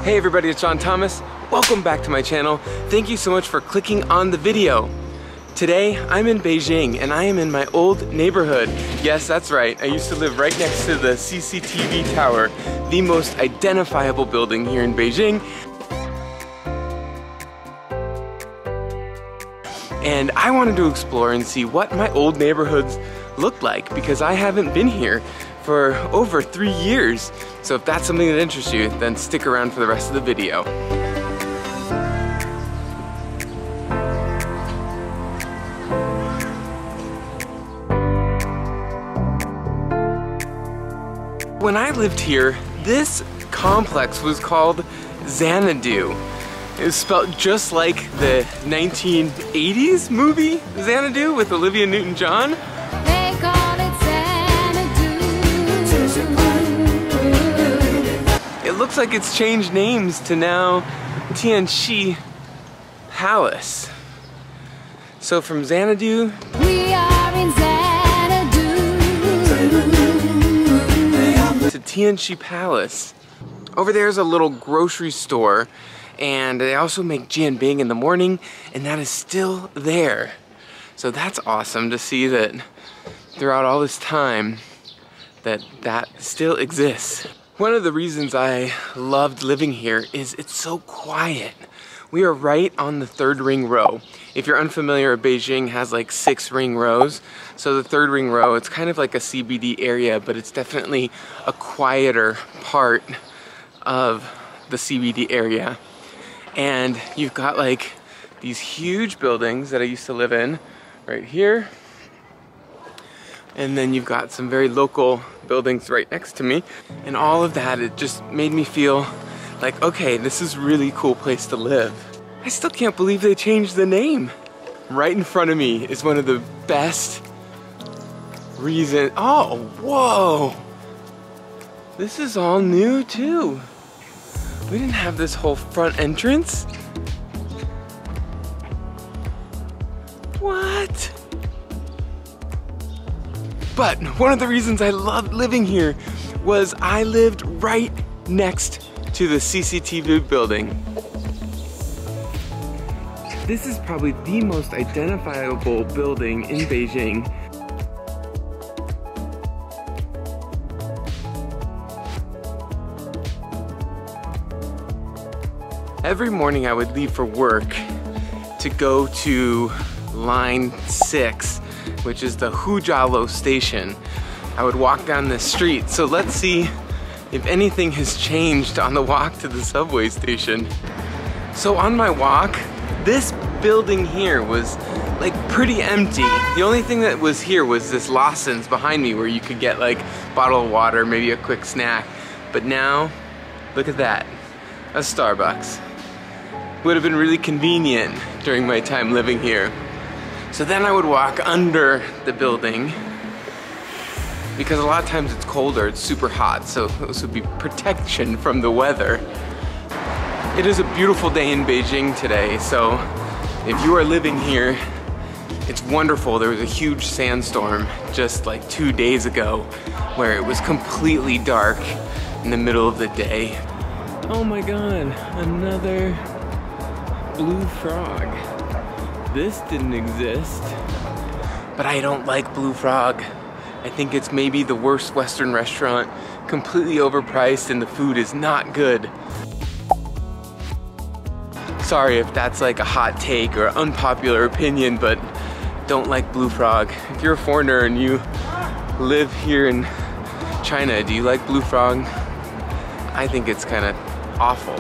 Hey everybody, it's John Thomas. Welcome back to my channel. Thank you so much for clicking on the video. Today, I'm in Beijing and I am in my old neighborhood. Yes, that's right. I used to live right next to the CCTV tower, the most identifiable building here in Beijing. And I wanted to explore and see what my old neighborhoods looked like because I haven't been here for over 3 years. So if that's something that interests you, then stick around for the rest of the video. When I lived here, this complex was called Xanadu. It was spelled just like the 1980s movie Xanadu with Olivia Newton-John. They call it Xanadu. It looks like it's changed names to now Tianxi Palace. So from Xanadu, We are in Xanadu. to Tianxi Palace. Over there is a little grocery store, and they also make jianbing in the morning, and that is still there. So that's awesome to see that throughout all this time that still exists. One of the reasons I loved living here is it's so quiet. We are right on the 3rd ring row. If you're unfamiliar, Beijing has like 6 ring rows. So the 3rd ring row, it's kind of like a CBD area, but it's definitely a quieter part of the CBD area. And you've got like these huge buildings that I used to live in right here. And then you've got some very local buildings right next to me. And all of that, it just made me feel like, okay, this is a really cool place to live. I still can't believe they changed the name. Right in front of me is one of the best reasons. Oh, whoa. This is all new too. We didn't have this whole front entrance. What? But one of the reasons I loved living here was I lived right next to the CCTV building. This is probably the most identifiable building in Beijing. Every morning I would leave for work to go to line 6, which is the Hujialo station. I would walk down this street. So let's see if anything has changed on the walk to the subway station. So on my walk, this building here was like pretty empty. The only thing that was here was this Lawson's behind me where you could get like a bottle of water, maybe a quick snack. But now, look at that, a Starbucks. Would have been really convenient during my time living here. So then I would walk under the building because a lot of times it's colder, it's super hot, so this would be protection from the weather. It is a beautiful day in Beijing today, so if you are living here, it's wonderful. There was a huge sandstorm just like 2 days ago where it was completely dark in the middle of the day. Oh my God, another blue frog. This didn't exist. But I don't like Blue Frog. I think it's maybe the worst Western restaurant, completely overpriced and the food is not good. Sorry if that's like a hot take or unpopular opinion, but don't like Blue Frog. If you're a foreigner and you live here in China, do you like Blue Frog? I think it's kind of awful.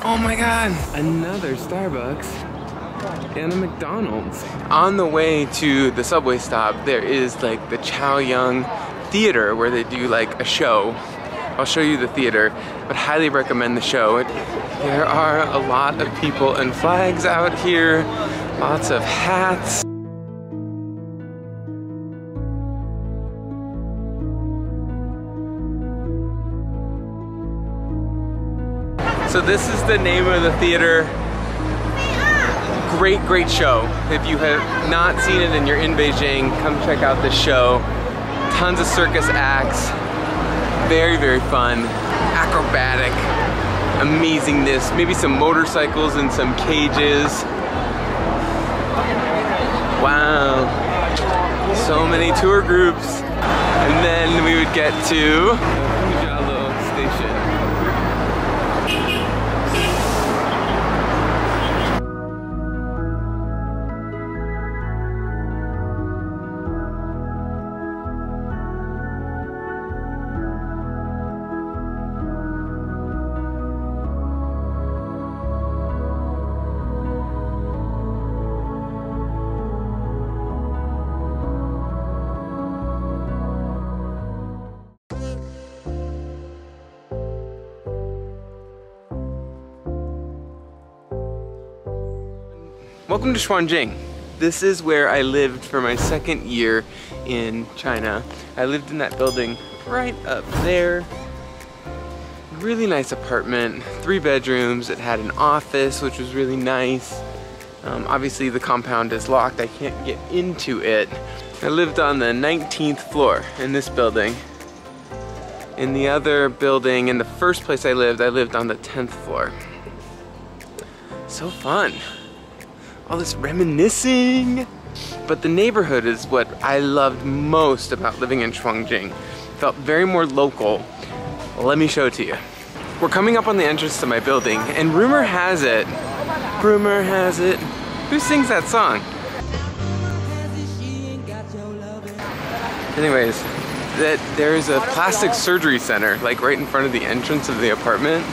Oh my God, another Starbucks and a McDonald's. On the way to the subway stop, there is like the Chaoyang Theater where they do like a show. I'll show you the theater, but highly recommend the show. There are a lot of people and flags out here, lots of hats. So this is the name of the theater. Great show. If you have not seen it and you're in Beijing, come check out this show. Tons of circus acts. Very fun, acrobatic. amazingness. Maybe some motorcycles and some cages. Wow, so many tour groups. And then we would get to Hujalo Station. Welcome to Shuangjing. This is where I lived for my second year in China. I lived in that building right up there. Really nice apartment, 3 bedrooms. It had an office, which was really nice. Obviously the compound is locked. I can't get into it. I lived on the 19th floor in this building. In the other building, in the first place I lived on the 10th floor. So fun. All this reminiscing. But the neighborhood is what I loved most about living in Shuangjing. Felt very more local. Let me show it to you. We're coming up on the entrance to my building, and rumor has it, who sings that song? Anyways, that there's a plastic surgery center like right in front of the entrance of the apartment.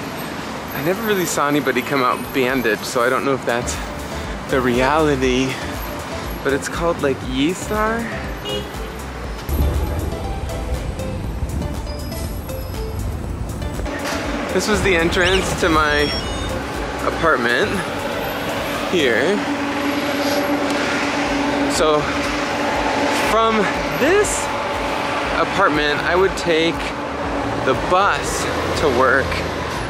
I never really saw anybody come out bandaged, so I don't know if that's the reality, but it's called like Yisar. This was the entrance to my apartment here. So from this apartment, I would take the bus to work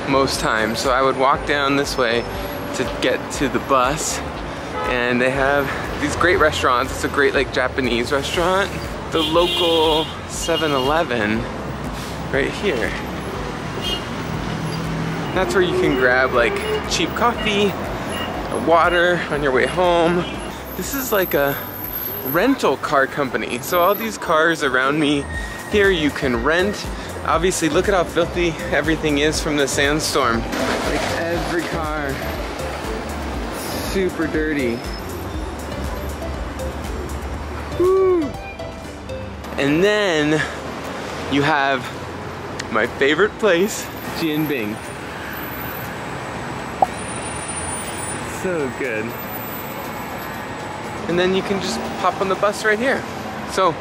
most times. So I would walk down this way to get to the bus. And they have these great restaurants. It's a great like Japanese restaurant. The local 7-Eleven right here. That's where you can grab like cheap coffee, water on your way home. This is like a rental car company. So all these cars around me here you can rent. Obviously look at how filthy everything is from the sandstorm. Like every car. Super dirty. Woo. And then you have my favorite place, Jianbing. So good. And then you can just pop on the bus right here. So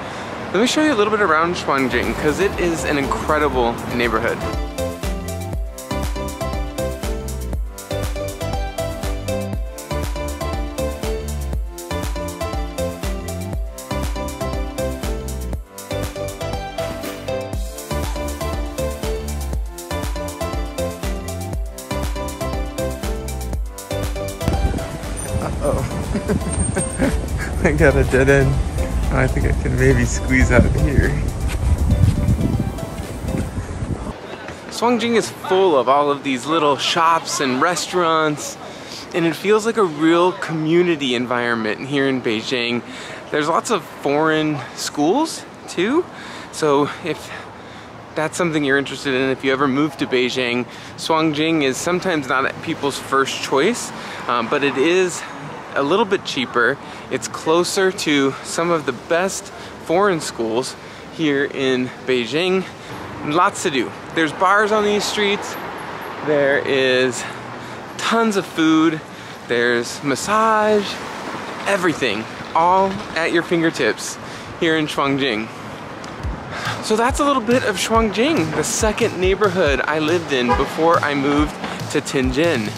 let me show you a little bit around Shuangjing because it is an incredible neighborhood. I got a dead end. Oh, I think I can maybe squeeze out of here. Shuangjing is full of all of these little shops and restaurants, and it feels like a real community environment here in Beijing. There's lots of foreign schools too, so if that's something you're interested in, if you ever move to Beijing, Shuangjing is sometimes not people's first choice, but it is a little bit cheaper. It's closer to some of the best foreign schools here in Beijing. Lots to do. There's bars on these streets. There is tons of food. There's massage, everything, all at your fingertips here in Shuangjing. So that's a little bit of Shuangjing, the second neighborhood I lived in before I moved to Tianjin.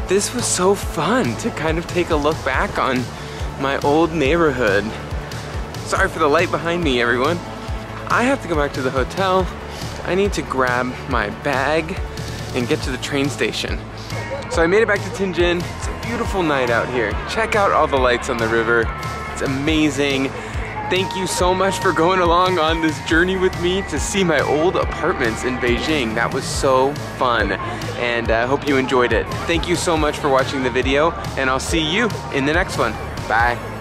This was so fun to kind of take a look back on my old neighborhood. Sorry for the light behind me, everyone. I have to go back to the hotel. I need to grab my bag and get to the train station. So I made it back to Tianjin. It's a beautiful night out here. Check out all the lights on the river. It's amazing. thank you so much for going along on this journey with me to see my old apartments in Beijing. That was so fun, and I hope you enjoyed it. Thank you so much for watching the video, and I'll see you in the next one. Bye.